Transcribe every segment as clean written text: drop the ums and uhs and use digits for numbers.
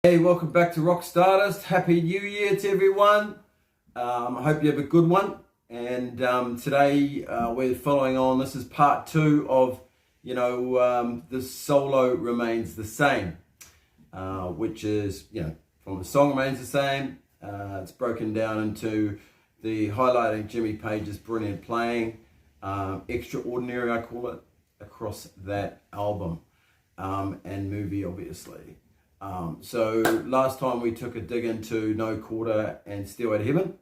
Hey, welcome back to Rock Stardust. Happy New Year to everyone. I hope you have a good one. And today we're following on. This is part 2 of, the solo remains the same, which is, from the song remains the same. It's broken down into the highlighting Jimmy Page's brilliant playing, extraordinary, I call it, across that album and movie, obviously. So last time we took a dig into No Quarter and Stairway to Heaven.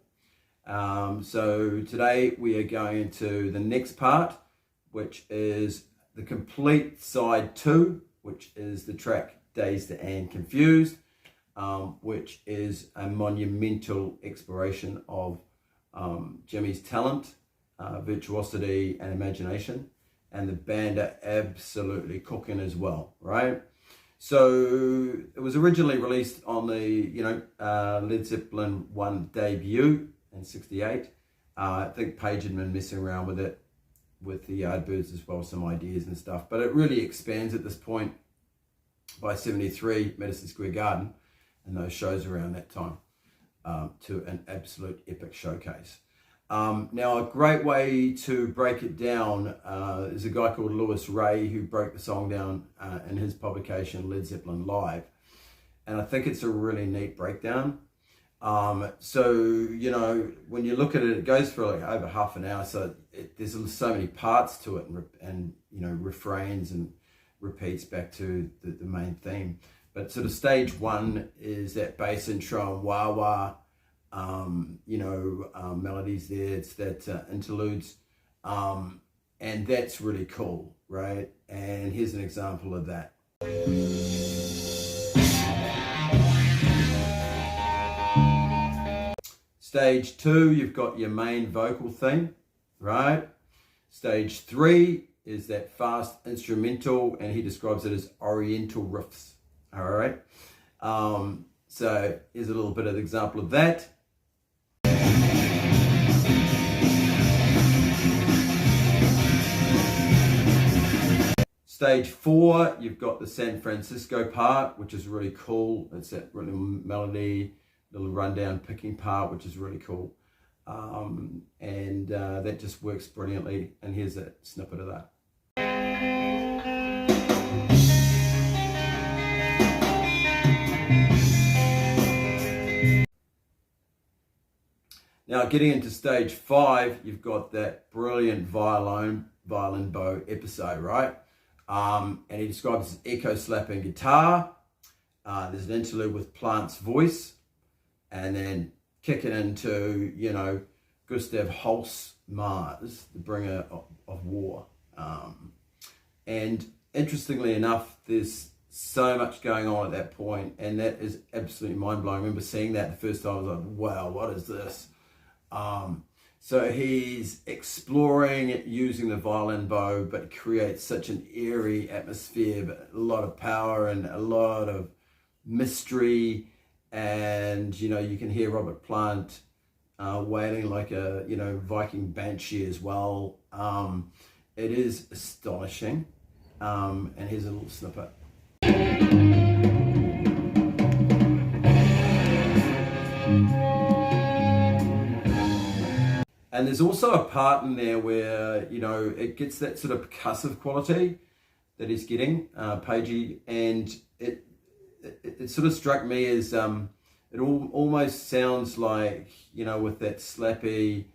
So today we are going into the next part, which is the complete side 2, which is the track Dazed and Confused, which is a monumental exploration of Jimmy's talent, virtuosity and imagination, and the band are absolutely cooking as well, right? So it was originally released on the, Led Zeppelin 1 debut in '68. I think Page had been messing around with it, with the Yardbirds as well, some ideas and stuff. But it really expands at this point by '73, Madison Square Garden, and those shows around that time to an absolute epic showcase. Now, a great way to break it down is a guy called Lewis Ray who broke the song down in his publication Led Zeppelin Live, and I think it's a really neat breakdown. So when you look at it, it goes for like over half an hour, so there's so many parts to it, and refrains and repeats back to the main theme. But sort of stage 1 is that bass intro and wah wah. Melodies there, it's that interludes, and that's really cool, right? And here's an example of that. Stage 2, you've got your main vocal theme, right? Stage 3 is that fast instrumental, and he describes it as oriental riffs, all right? So here's a little bit of an example of that. Stage 4, you've got the San Francisco part, which is really cool. It's that really melody, little rundown picking part, which is really cool. And that just works brilliantly. And here's a snippet of that. Now, getting into stage 5, you've got that brilliant violin bow episode, right? And he describes his echo slapping guitar. There's an interlude with Plant's voice, and then kicking into, Gustav Holst's Mars, the bringer of war. And interestingly enough, there's so much going on at that point, and that is absolutely mind-blowing. I remember seeing that the first time. I was like, wow, what is this? So he's exploring it using the violin bow, but creates such an eerie atmosphere, but a lot of power and a lot of mystery. And, you can hear Robert Plant wailing like a, Viking banshee as well. It is astonishing. And here's a little snippet. And there's also a part in there where, it gets that sort of percussive quality that he's getting, Pagey, and it sort of struck me as, it almost sounds like, with that slappy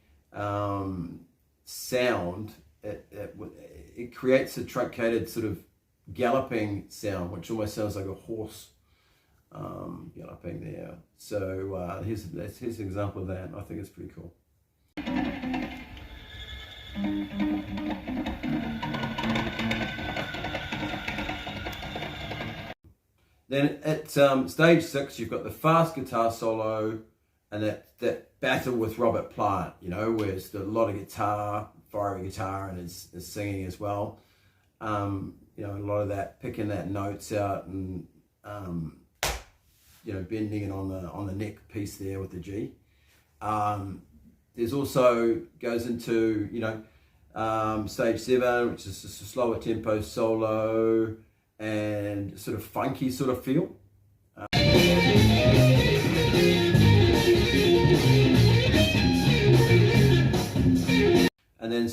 sound, it creates a truncated sort of galloping sound, which almost sounds like a horse galloping there. So here's an example of that. I think it's pretty cool. Then at stage 6, you've got the fast guitar solo and that battle with Robert Plant, where it's a lot of guitar, fiery guitar, and is singing as well. A lot of that, picking that notes out and bending it on the neck piece there with the G. There's also goes into stage 7, which is just a slower tempo solo and sort of funky sort of feel.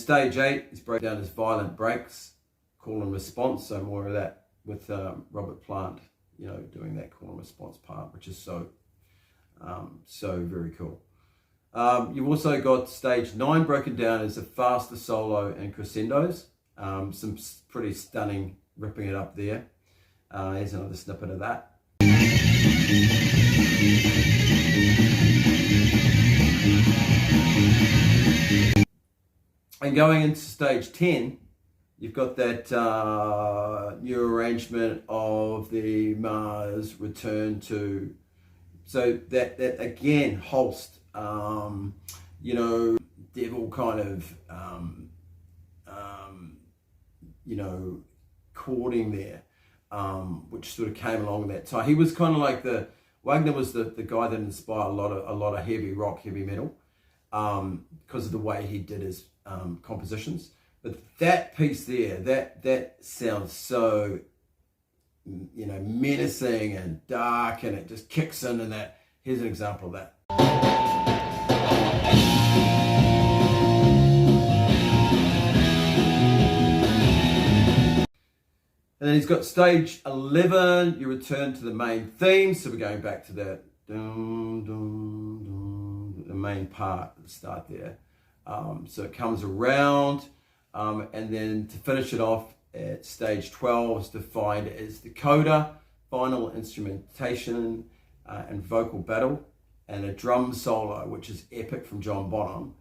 stage 8 is broken down as violent breaks, call and response. So more of that with Robert Plant, doing that call and response part, which is so very cool. You've also got stage 9 broken down as a faster solo and crescendos. Some pretty stunning ripping it up there. Here's another snippet of that. And going into stage 10, you've got that new arrangement of the Mars return to, so that again, Holst, devil kind of, chording there, which sort of came along that time. He was kind of like Wagner was the guy that inspired a lot of heavy rock, heavy metal, because of the way he did his compositions. But that piece there, that sounds so, menacing and dark, and it just kicks in, and that, here's an example of that. And then he's got stage 11, you return to the main theme. So we're going back to that, the main part at the start there. So it comes around, and then to finish it off at stage 12 is defined as the coda, final instrumentation and vocal battle, and a drum solo, which is epic from John Bonham,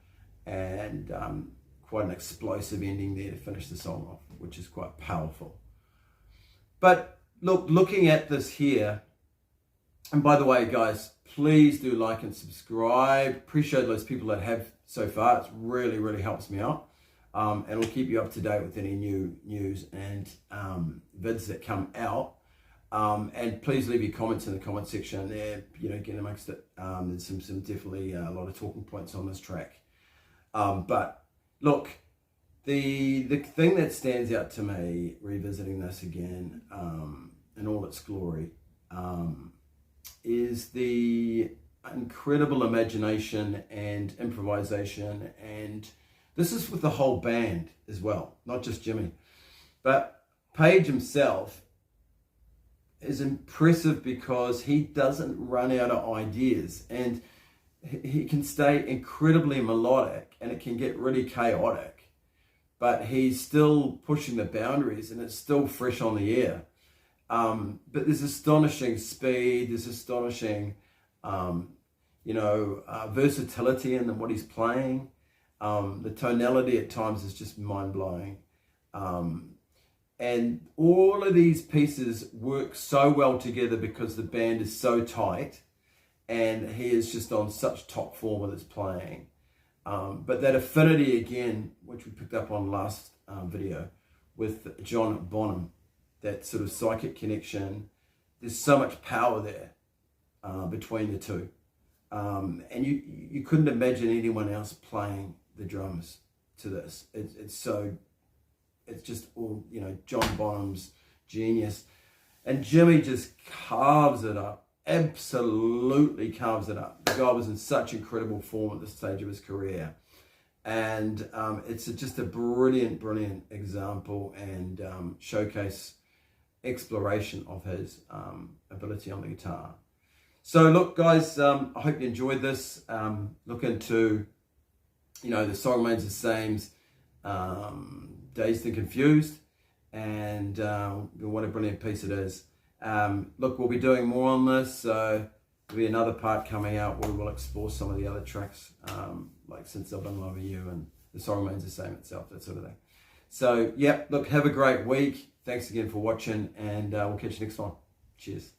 and quite an explosive ending there to finish the song off, which is quite powerful. But looking at this here, and by the way, guys, please do like and subscribe. Appreciate those people that have so far. It really, really helps me out. And we'll keep you up to date with any new news and vids that come out. And please leave your comments in the comment section there, get amongst it. There's some definitely a lot of talking points on this track. But look, the thing that stands out to me, revisiting this again, in all its glory, is the incredible imagination and improvisation, and this is with the whole band as well, not just Jimmy. But Page himself is impressive because he doesn't run out of ideas, and he can stay incredibly melodic, and it can get really chaotic, but he's still pushing the boundaries, and it's still fresh on the air. But there's astonishing speed, there's astonishing versatility in what he's playing. The tonality at times is just mind-blowing. And all of these pieces work so well together because the band is so tight, and he is just on such top form with his playing. But that affinity again, which we picked up on last video with John Bonham, that sort of psychic connection, there's so much power there between the two. And you couldn't imagine anyone else playing the drums to this. It's just all, John Bonham's genius. And Jimmy just carves it up, absolutely carves it up. The guy was in such incredible form at this stage of his career. And it's just a brilliant, brilliant example and showcase exploration of his ability on the guitar. So look, guys, I hope you enjoyed this. Look into, the song remains the same, Dazed and Confused, and what a brilliant piece it is. Look, we'll be doing more on this, so there'll be another part coming out where we'll explore some of the other tracks, like Since I've Been Loving You and The Song Remains the Same itself, that sort of thing. So, look, have a great week. Thanks again for watching, and we'll catch you next time. Cheers.